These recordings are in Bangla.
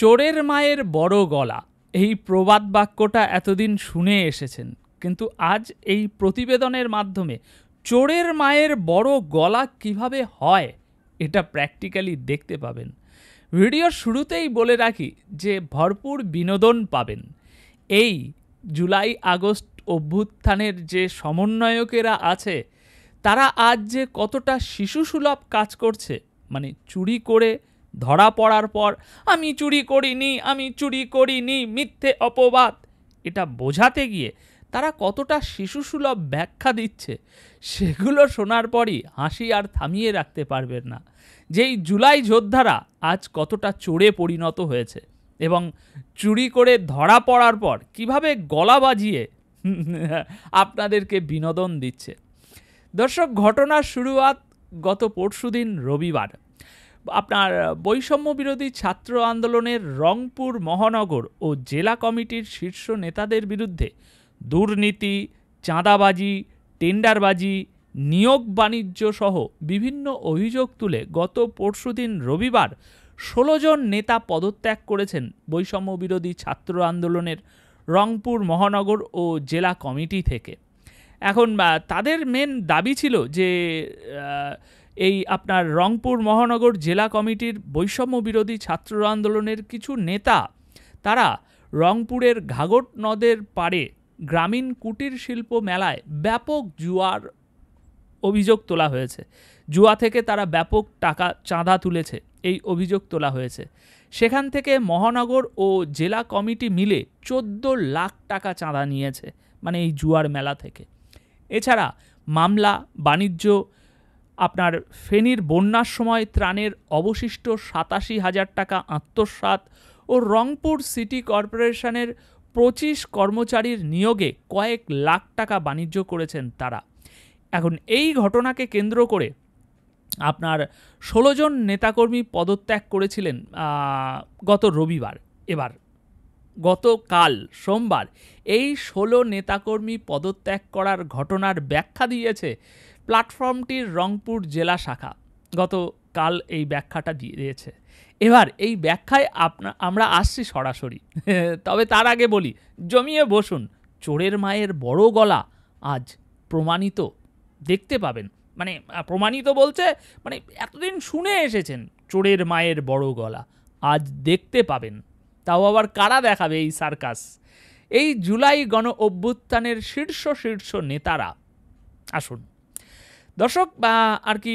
চোরের মায়ের বড় গলা, এই প্রবাদ বাক্যটা এতদিন শুনে এসেছেন, কিন্তু আজ এই প্রতিবেদনের মাধ্যমে চোরের মায়ের বড় গলা কিভাবে হয় এটা প্র্যাকটিক্যালি দেখতে পাবেন। ভিডিওর শুরুতেই বলে রাখি যে ভরপুর বিনোদন পাবেন। এই জুলাই আগস্ট অভ্যুত্থানের যে সমন্বয়কেরা আছে তারা আজ যে কতটা শিশুসুলভ কাজ করছে, মানে চুরি করে ধরা পড়ার পর আমি চুরি করিনি মিথ্যে অপবাদ, এটা বোঝাতে গিয়ে তারা কতটা শিশুসুলভ ব্যাখ্যা দিচ্ছে, সেগুলো শোনার পরই হাসি আর থামিয়ে রাখতে পারবেন না। যেই জুলাই যোদ্ধারা আজ কতটা চোরে পরিণত হয়েছে এবং চুরি করে ধরা পড়ার পর কিভাবে গলা বাজিয়ে আপনাদেরকে বিনোদন দিচ্ছে। দর্শক, ঘটনার শুরুয়াত গত পরশুদিন রবিবার। আপনার বৈষম্য বিরোধী ছাত্র আন্দোলনের রংপুর মহানগর ও জেলা কমিটির শীর্ষ নেতাদের বিরুদ্ধে দুর্নীতি, চাঁদাবাজি, টেন্ডারবাজি, নিয়োগ বাণিজ্য সহ বিভিন্ন অভিযোগ তুলে গত পরশুদিন রবিবার 16 জন নেতা পদত্যাগ করেছেন বৈষম্য বিরোধী ছাত্র আন্দোলনের রংপুর মহানগর ও জেলা কমিটি থেকে। এখন তাদের মেন দাবি ছিল যে এই আপনার রংপুর মহানগর জেলা কমিটির বৈষম্য বিরোধী ছাত্র আন্দোলনের কিছু নেতা তারা রংপুরের ঘাঘট নদের পাড়ে গ্রামীণ কুটির শিল্প মেলায় ব্যাপক জুয়ার অভিযোগ তোলা হয়েছে। জুয়া থেকে তারা ব্যাপক টাকা চাঁদা তুলেছে, এই অভিযোগ তোলা হয়েছে। সেখান থেকে মহানগর ও জেলা কমিটি মিলে 14 লাখ টাকা চাঁদা নিয়েছে, মানে এই জুয়ার মেলা থেকে। এছাড়া মামলা, বাণিজ্য, আপনার ফেনীর বন্যার সময় ত্রাণের অবশিষ্ট 87,000 টাকা আত্মসাৎ ও রংপুর সিটি কর্পোরেশনের 25 কর্মচারীর নিয়োগে কয়েক লাখ টাকা বাণিজ্য করেছেন তারা। এখন এই ঘটনাকে কেন্দ্র করে আপনার 16 জন নেতাকর্মী পদত্যাগ করেছিলেন গত রবিবার। এবার গতকাল সোমবার এই 16 নেতাকর্মী পদত্যাগ করার ঘটনার ব্যাখ্যা দিয়েছে প্ল্যাটফর্মটির রংপুর জেলা শাখা। গতকাল এই ব্যাখ্যাটা দিয়েছে। এবার এই ব্যাখ্যায় আমরা আসছি সরাসরি, তবে তার আগে বলি, জমিয়ে বসুন। চোরের মায়ের বড় গলা আজ প্রমাণিত দেখতে পাবেন। মানে প্রমাণিত বলছে, মানে এতদিন শুনে এসেছেন চোরের মায়ের বড় গলা, আজ দেখতে পাবেন। তাও আবার কারা দেখাবে এই সার্কাস? এই জুলাই গণ অভ্যুত্থানের শীর্ষ নেতারা। আসুন দর্শক, আর কি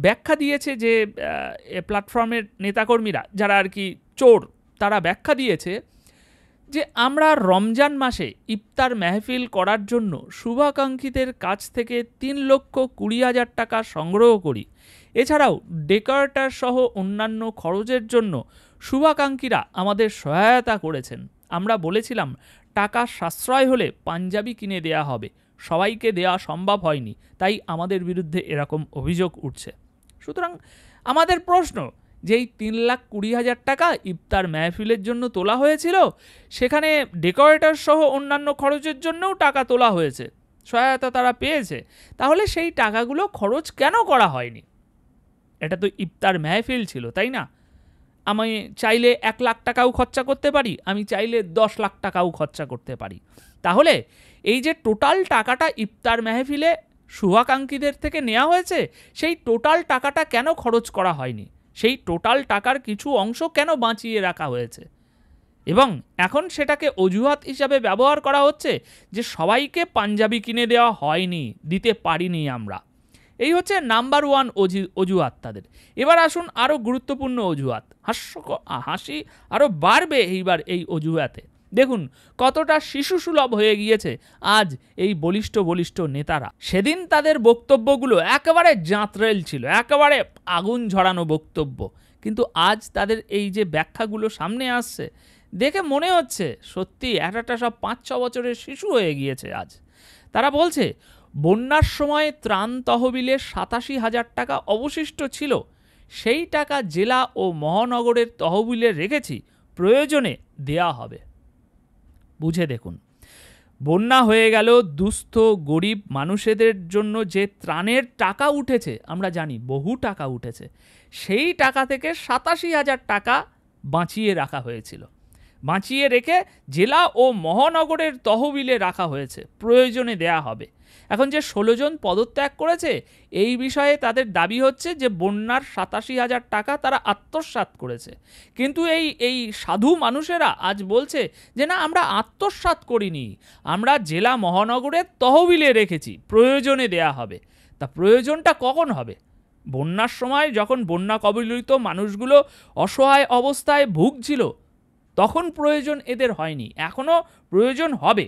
ব্যাখ্যা দিয়েছে যে প্ল্যাটফর্মের নেতাকর্মীরা যারা আর কি চোর, তারা ব্যাখ্যা দিয়েছে যে আমরা রমজান মাসে ইফতার মেহফিল করার জন্য শুভাকাঙ্ক্ষীদের কাছ থেকে 3,20,000 টাকা সংগ্রহ করি। এছাড়াও ডেকোরেটর সহ অন্যান্য খরচের জন্য শুভাকাঙ্ক্ষীরা আমাদের সহায়তা করেছেন। আমরা বলেছিলাম টাকা সাশ্রয় হলে পাঞ্জাবি কিনে দেয়া হবে, সবাইকে দেওয়া সম্ভব হয়নি, তাই আমাদের বিরুদ্ধে এরকম অভিযোগ উঠছে। সুতরাং আমাদের প্রশ্ন, যেই 3,20,000 টাকা ইফতার মেহফিলের জন্য তোলা হয়েছিল, সেখানে ডেকোরেটর সহ অন্যান্য খরচের জন্যও টাকা তোলা হয়েছে, সহায়তা তারা পেয়েছে, তাহলে সেই টাকাগুলো খরচ কেন করা হয়নি? এটা তো ইফতার মেহফিল ছিল, তাই না? আমি চাইলে 1 লাখ টাকাও খরচা করতে পারি, আমি চাইলে 10 লাখ টাকাও খরচা করতে পারি। তাহলে এই যে টোটাল টাকাটা ইফতার মেহফিলে শুভাকাঙ্ক্ষীদের থেকে নেওয়া হয়েছে, সেই টোটাল টাকাটা কেন খরচ করা হয়নি? সেই টোটাল টাকার কিছু অংশ কেন বাঁচিয়ে রাখা হয়েছে? এবং এখন সেটাকে অজুহাত হিসাবে ব্যবহার করা হচ্ছে যে সবাইকে পাঞ্জাবি কিনে দেওয়া হয়নি, দিতে পারিনি আমরা। এই হচ্ছে নাম্বার 1 অজুহাত তাদের। এবার আসুন আরও গুরুত্বপূর্ণ অজুহাত। হাসি আরও বাড়বে এইবার এই অজুহাতে। দেখুন কতটা শিশুসুলভ হয়ে গিয়েছে আজ এই বলিষ্ঠ নেতারা। সেদিন তাদের বক্তব্যগুলো একেবারে জাঁতরেল ছিল, একেবারে আগুন ঝরানো বক্তব্য, কিন্তু আজ তাদের এই যে ব্যাখ্যাগুলো সামনে আসছে, দেখে মনে হচ্ছে সত্যি একটা সব 5-6 বছরের শিশু হয়ে গিয়েছে আজ। তারা বলছে বন্যার সময় ত্রাণ তহবিলে 87,000 টাকা অবশিষ্ট ছিল, সেই টাকা জেলা ও মহানগরের তহবিলে রেখেছি, প্রয়োজনে দেয়া হবে। বুঝে দেখুন, বন্যা হয়ে গেল, দুস্থ গরিব মানুষদের জন্য যে ত্রাণের টাকা উঠেছে, আমরা জানি বহু টাকা উঠেছে, সেই টাকা থেকে 87,000 টাকা বাঁচিয়ে রাখা হয়েছিল। বাঁচিয়ে রেখে জেলা ও মহানগরের তহবিলে রাখা হয়েছে, প্রয়োজনে দেয়া হবে। এখন যে 16 জন পদত্যাগ করেছে, এই বিষয়ে তাদের দাবি হচ্ছে যে বন্যার 87,000 টাকা তারা আত্মসাৎ করেছে। কিন্তু এই সাধু মানুষেরা আজ বলছে যে না, আমরা আত্মসাৎ করিনি, আমরা জেলা মহানগরের তহবিলে রেখেছি, প্রয়োজনে দেয়া হবে। তা প্রয়োজনটা কখন হবে? বন্যার সময় যখন বন্যা কবলিত মানুষগুলো অসহায় অবস্থায় ভুগছিল, তখন প্রয়োজন এদের হয়নি, এখনও প্রয়োজন হবে।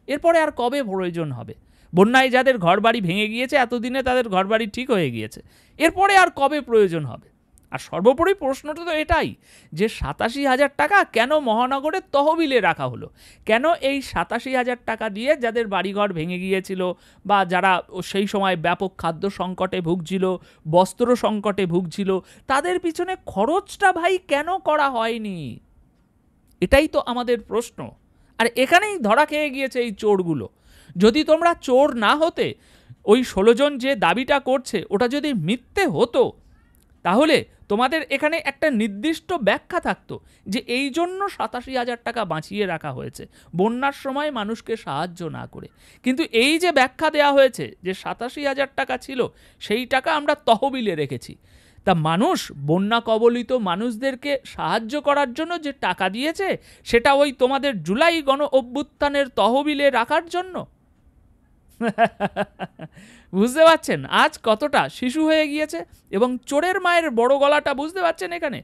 এরপরে আর কবে প্রয়োজন হবে? বন্যায় যাদের ঘরবাড়ি ভেঙে গিয়েছে, এতদিনে তাদের ঘরবাড়ি ঠিক হয়ে গিয়েছে, এরপরে আর কবে প্রয়োজন হবে? আর সর্বোপরি প্রশ্নটা তো এটাই যে 87,000 টাকা কেন মহানগরের তহবিলে রাখা হলো? কেন এই 87,000 টাকা দিয়ে যাদের বাড়িঘর ভেঙে গিয়েছিল বা যারা সেই সময় ব্যাপক খাদ্য সংকটে ভুগছিল, বস্ত্র সংকটে ভুগছিল, তাদের পিছনে খরচটা ভাই কেন করা হয়নি? এটাই তো আমাদের প্রশ্ন। আর এখানেই ধরা খেয়ে গিয়েছে এই চোরগুলো। যদি তোমরা চোর না হতে, ওই 16 জন যে দাবিটা করছে ওটা যদি মিথ্যে হতো, তাহলে তোমাদের এখানে একটা নির্দিষ্ট ব্যাখ্যা থাকতো যে এই জন্য 87,000 টাকা বাঁচিয়ে রাখা হয়েছে, বন্যার সময় মানুষকে সাহায্য না করে। কিন্তু এই যে ব্যাখ্যা দেওয়া হয়েছে যে 87,000 টাকা ছিল, সেই টাকা আমরা তহবিলে রেখেছি। তা মানুষ, বন্যা কবলিত মানুষদেরকে সাহায্য করার জন্য যে টাকা দিয়েছে, সেটা ওই তোমাদের জুলাই গণ অভ্যুত্থানের তহবিলে রাখার জন্য। বুঝতে পারছেন আজ কতটা শিশু হয়ে গিয়েছে? এবং চোরের মায়ের বড় গলাটা বুঝতে পারছেন এখানে?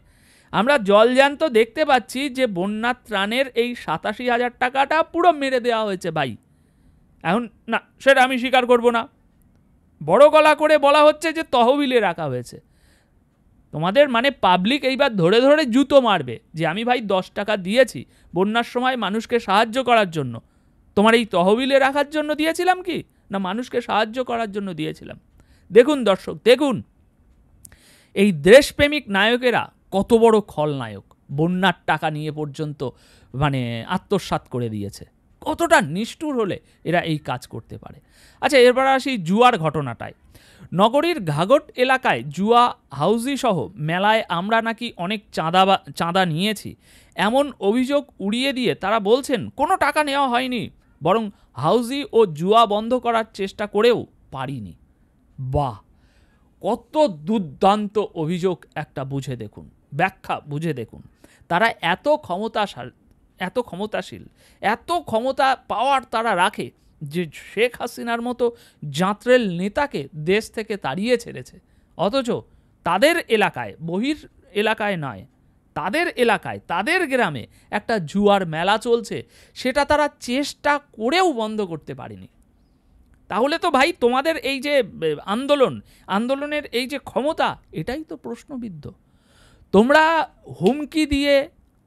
আমরা জলজ্যান্ত দেখতে পাচ্ছি যে বন্যা ত্রাণের এই 87,000 টাকাটা পুরো মেরে দেওয়া হয়েছে ভাই। এখন না, সেটা আমি স্বীকার করব না। বড় গলা করে বলা হচ্ছে যে তহবিলে রাখা হয়েছে। তোমাদের মানে পাবলিক এইবার ধরে ধরে জুতো মারবে যে আমি ভাই 10 টাকা দিয়েছি বন্যার সময় মানুষকে সাহায্য করার জন্য। তোমার এই তহবিলে রাখার জন্য দিয়েছিলাম কি না মানুষকে সাহায্য করার জন্য দিয়েছিলাম? দেখুন দর্শক, দেখুন এই দেশপ্রেমিক নায়কেরা কত বড় খলনায়ক। বন্যার টাকা নিয়ে পর্যন্ত মানে আত্মসাৎ করে দিয়েছে। কতটা নিষ্ঠুর হলে এরা এই কাজ করতে পারে। আচ্ছা, এরপর আসি জুয়ার ঘটনাটায়। নগরীর ঘাঘট এলাকায় জুয়া হাউজি সহ মেলায় আমরা নাকি অনেক চাঁদা নিয়েছি, এমন অভিযোগ উড়িয়ে দিয়ে তারা বলছেন কোনো টাকা নেওয়া হয়নি, বরং হাউজি ও জুয়া বন্ধ করার চেষ্টা করেও পারিনি। বাহ, কত দুর্দান্ত অভিযোগ একটা! বুঝে দেখুন, ব্যাখ্যা বুঝে দেখুন। তারা এত ক্ষমতাশীল, এত ক্ষমতা পাওয়ার তারা রাখে যে শেখ হাসিনার মতো জাঁতরেল নেতাকে দেশ থেকে তাড়িয়ে ছেড়েছে, অথচ তাদের এলাকায়, বহির এলাকায় নয়, তাদের এলাকায়, তাদের গ্রামে একটা জুয়ার মেলা চলছে, সেটা তারা চেষ্টা করেও বন্ধ করতে পারেনি। তাহলে তো ভাই তোমাদের এই যে আন্দোলনের এই যে ক্ষমতা, এটাই তো প্রশ্নবিদ্ধ। তোমরা হুমকি দিয়ে,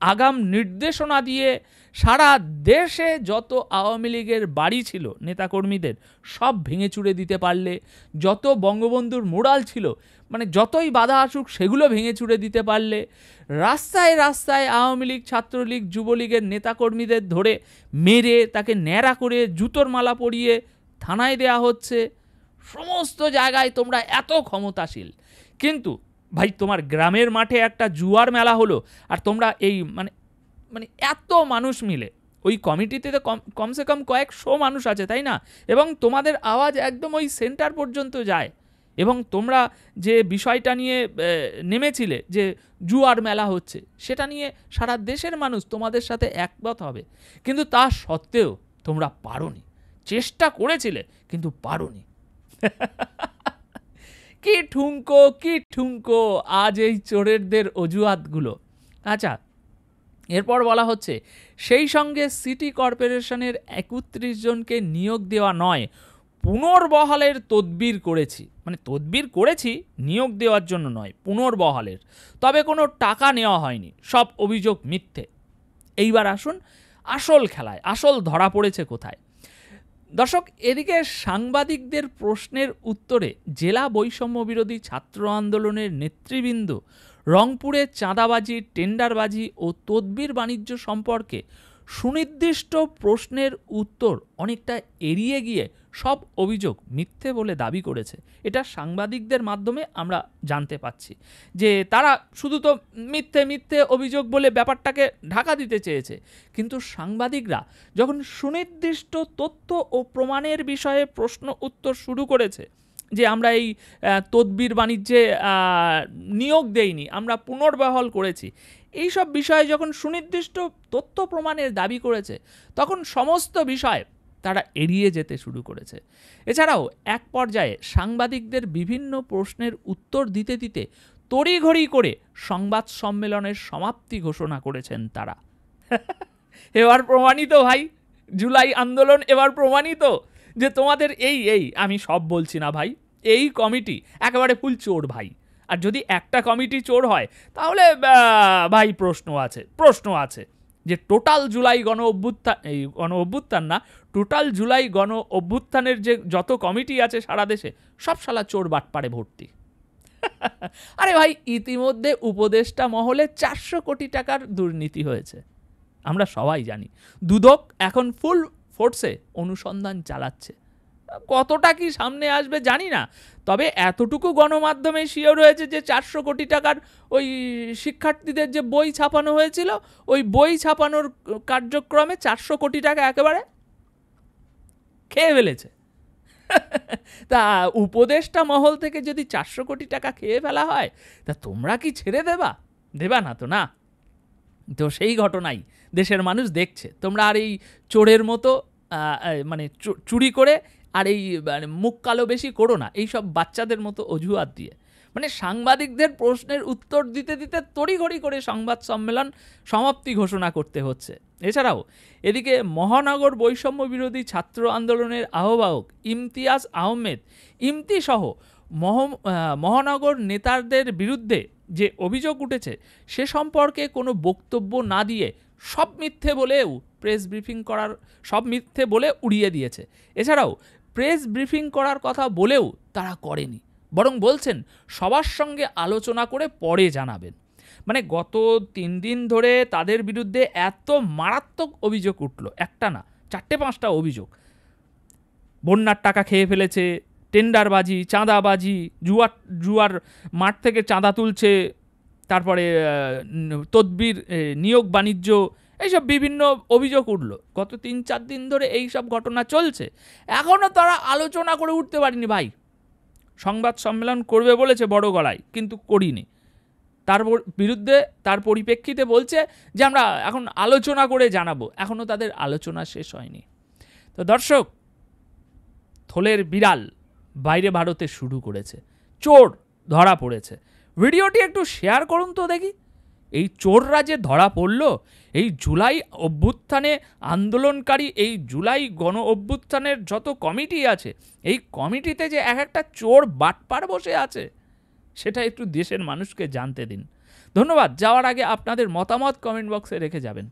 আগাম নির্দেশনা দিয়ে সারা দেশে যত আওয়ামী লীগের বাড়ি ছিল নেতাকর্মীদের সব ভেঙে চুরে দিতে পারলে, যত বঙ্গবন্ধুর মুরাল ছিল মানে যতই বাধা আসুক সেগুলো ভেঙে চুরে দিতে পারলে, রাস্তায় রাস্তায় আওয়ামী লীগ, ছাত্রলীগ, যুবলীগের নেতাকর্মীদের ধরে মেরে তাকে ন্যাড়া করে জুতোর মালা পরিয়ে থানায় দেয়া হচ্ছে। সমস্ত জায়গায় তোমরা এত ক্ষমতাশীল, কিন্তু ভাই তোমার গ্রামের মাঠে একটা জুয়ার মেলা হলো আর তোমরা এই মানে এত মানুষ মিলে, ওই কমিটিতে তো কমসে কম কয়েকশো মানুষ আছে, তাই না? এবং তোমাদের আওয়াজ একদম ওই সেন্টার পর্যন্ত যায়, এবং তোমরা যে বিষয়টা নিয়ে নেমেছিলে যে জুয়ার মেলা হচ্ছে, সেটা নিয়ে সারা দেশের মানুষ তোমাদের সাথে একমত হবে, কিন্তু তা সত্ত্বেও তোমরা পারোনি। চেষ্টা করেছিলে কিন্তু পারোনি। কি ঠুনকো আজ এই চোরেরদের অজুহাতগুলো। আচ্ছা, এরপর বলা হচ্ছে সেই সঙ্গে সিটি কর্পোরেশনের 31 জনকে নিয়োগ দেওয়া নয়, পুনর্বহালের তদবির করেছি। মানে তদবির করেছি, নিয়োগ দেওয়ার জন্য নয়, পুনর্বহালের। তবে কোনো টাকা নেওয়া হয়নি, সব অভিযোগ মিথ্যে। এইবার আসুন আসল খেলায়, আসল ধরা পড়েছে কোথায়। দর্শক, এদিকে সাংবাদিকদের প্রশ্নের উত্তরে জেলা বৈষম্য বিরোধী ছাত্র আন্দোলনের নেতৃবৃন্দ রংপুরে চাঁদাবাজি, টেন্ডারবাজি ও তদবির বাণিজ্য সম্পর্কে সুনির্দিষ্ট প্রশ্নের উত্তর অনেকটা এড়িয়ে গিয়ে সব অভিযোগ মিথ্যে বলে দাবি করেছে। এটা সাংবাদিকদের মাধ্যমে আমরা জানতে পাচ্ছি যে তারা শুধু তো মিথ্যে মিথ্যে অভিযোগ বলে ব্যাপারটাকে ঢাকা দিতে চেয়েছে, কিন্তু সাংবাদিকরা যখন সুনির্দিষ্ট তথ্য ও প্রমাণের বিষয়ে প্রশ্ন উত্তর শুরু করেছে, যে আমরা এই তদবির বাণিজ্যে নিয়োগ দেইনি, আমরা পুনর্বহাল করেছি, এই সব বিষয়ে যখন সুনির্দিষ্ট তথ্য প্রমাণের দাবি করেছে, তখন সমস্ত বিষয় তারা এড়িয়ে যেতে শুরু করেছে। এছাড়াও এক পর্যায়ে সাংবাদিকদের বিভিন্ন প্রশ্নের উত্তর দিতে দিতে তড়িঘড়ি করে সংবাদ সম্মেলনের সমাপ্তি ঘোষণা করেছেন তারা। এবার প্রমাণিত ভাই, জুলাই আন্দোলন এবার প্রমাণিত যে তোমাদের এই আমি সব বলছি না ভাই, এই কমিটি একেবারে ফুল চোর ভাই। আর যদি একটা কমিটি চোর হয় তাহলে ভাই প্রশ্ন আছে যে টোটাল জুলাই গণ অভ্যুত্থান না, টোটাল জুলাই গণ অভ্যুত্থানের যে যত কমিটি আছে সারা দেশে সব শালা চোর বাটপাড়ে ভর্তি। আরে ভাই, ইতিমধ্যে উপদেষ্টা মহলে 400 কোটি টাকার দুর্নীতি হয়েছে, আমরা সবাই জানি। দুদক এখন ফুল ফোর্সে অনুসন্ধান চালাচ্ছে। কতটা কি সামনে আসবে জানি না, তবে এতটুকু গণমাধ্যমে শিওর হয়েছে যে 400 কোটি টাকার ওই শিক্ষার্থীদের যে বই ছাপানো হয়েছিল, ওই বই ছাপানোর কার্যক্রমে 400 কোটি টাকা একেবারে খেয়ে ফেলেছে। তা উপদেষ্টা মহল থেকে যদি 400 কোটি টাকা খেয়ে ফেলা হয়, তা তোমরা কি ছেড়ে দেবা না তো? না, তো সেই ঘটনাই দেশের মানুষ দেখছে। তোমরা আর এই চোরের মতো মানে চুরি করে আর এই মুখ কালো বেশি করো না, এইসব বাচ্চাদের মতো অজুহাত দিয়ে। মানে সাংবাদিকদের প্রশ্নের উত্তর দিতে দিতে তড়িঘড়ি করে সংবাদ সম্মেলন সমাপ্তি ঘোষণা করতে হচ্ছে। এছাড়াও এদিকে মহানগর বৈষম্য বিরোধী ছাত্র আন্দোলনের আহ্বায়ক ইমতিয়াজ আহমেদ ইমতি সহ মহানগর নেতাদের বিরুদ্ধে যে অভিযোগ উঠেছে সে সম্পর্কে কোনো বক্তব্য না দিয়ে সব মিথ্যে বলে উড়িয়ে দিয়েছে। এছাড়াও প্রেস ব্রিফিং করার কথা বলেও তারা করেনি, বরং বলছেন সবার সঙ্গে আলোচনা করে পরে জানাবেন। মানে গত 3 দিন ধরে তাদের বিরুদ্ধে এত মারাত্মক অভিযোগ উঠল, একটা না 4-5টা অভিযোগ। বন্যার টাকা খেয়ে ফেলেছে, টেন্ডারবাজি, চাঁদাবাজি, জুয়ার মাঠ থেকে চাঁদা তুলছে, তারপরে তদবির নিয়োগ বাণিজ্য, এইসব বিভিন্ন অভিযোগ উঠল। গত 3-4 দিন ধরে এই সব ঘটনা চলছে, এখনও তারা আলোচনা করে উঠতে পারেনি ভাই। সংবাদ সম্মেলন করবে বলেছে বড় গলায়, কিন্তু করিনি। তার বিরুদ্ধে তার পরিপ্রেক্ষিতে বলছে যে আমরা এখন আলোচনা করে জানাবো, এখনও তাদের আলোচনা শেষ হয়নি। তো দর্শক, থলের বিড়াল বাইরে ভারতে শুরু করেছে, চোর ধরা পড়েছে। ভিডিওটি একটু শেয়ার করুন তো দেখি। এই চোররা যে ধরা পড়ল, এই জুলাই অভ্যুত্থানে আন্দোলনকারী, এই জুলাই গণ অভ্যুত্থানের যত কমিটি আছে, এই কমিটিতে যে একটা চোর বাটপার বসে আছে, সেটা একটু দেশের মানুষকে জানতে দিন। ধন্যবাদ। যাওয়ার আগে আপনাদের মতামত কমেন্ট বক্সে রেখে যাবেন।